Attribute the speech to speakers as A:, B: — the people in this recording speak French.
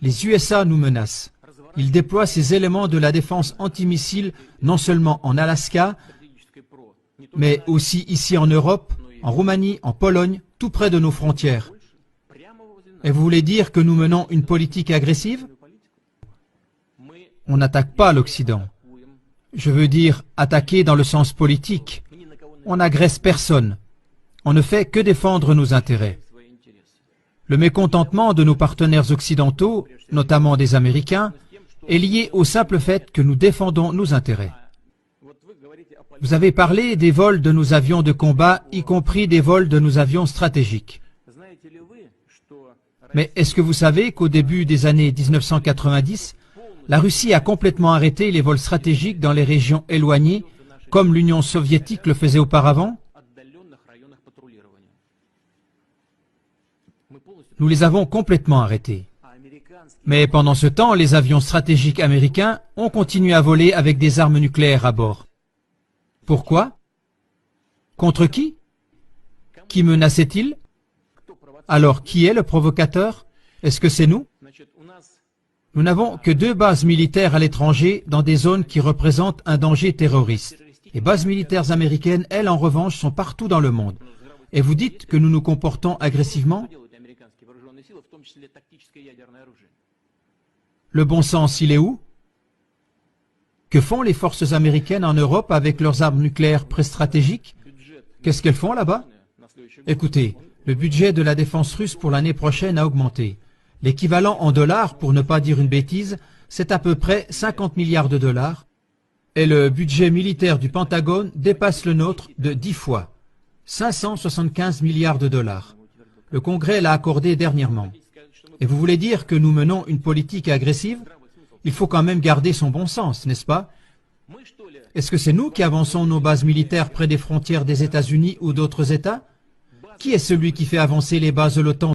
A: Les USA nous menacent. Ils déploient ces éléments de la défense antimissile non seulement en Alaska, mais aussi ici en Europe, en Roumanie, en Pologne, tout près de nos frontières. Et vous voulez dire que nous menons une politique agressive? On n'attaque pas l'Occident. Je veux dire attaquer dans le sens politique. On n'agresse personne. On ne fait que défendre nos intérêts. Le mécontentement de nos partenaires occidentaux, notamment des Américains, est lié au simple fait que nous défendons nos intérêts. Vous avez parlé des vols de nos avions de combat, y compris des vols de nos avions stratégiques. Mais est-ce que vous savez qu'au début des années 1990, la Russie a complètement arrêté les vols stratégiques dans les régions éloignées, comme l'Union soviétique le faisait auparavant? Nous les avons complètement arrêtés. Mais pendant ce temps, les avions stratégiques américains ont continué à voler avec des armes nucléaires à bord. Pourquoi? Contre qui? Qui menaçait-il? Alors, qui est le provocateur? Est-ce que c'est nous? Nous n'avons que 2 bases militaires à l'étranger dans des zones qui représentent un danger terroriste. Les bases militaires américaines, elles, en revanche, sont partout dans le monde. Et vous dites que nous nous comportons agressivement? Le bon sens, il est où? Que font les forces américaines en Europe avec leurs armes nucléaires pré-stratégiques? Qu'est-ce qu'elles font là-bas? Écoutez, le budget de la défense russe pour l'année prochaine a augmenté. L'équivalent en dollars, pour ne pas dire une bêtise, c'est à peu près 50 milliards de dollars. Et le budget militaire du Pentagone dépasse le nôtre de 10 fois. 575 milliards de dollars. Le Congrès l'a accordé dernièrement. Et vous voulez dire que nous menons une politique agressive? Il faut quand même garder son bon sens, n'est-ce pas? Est-ce que c'est nous qui avançons nos bases militaires près des frontières des États-Unis ou d'autres États? Qui est celui qui fait avancer les bases de l'OTAN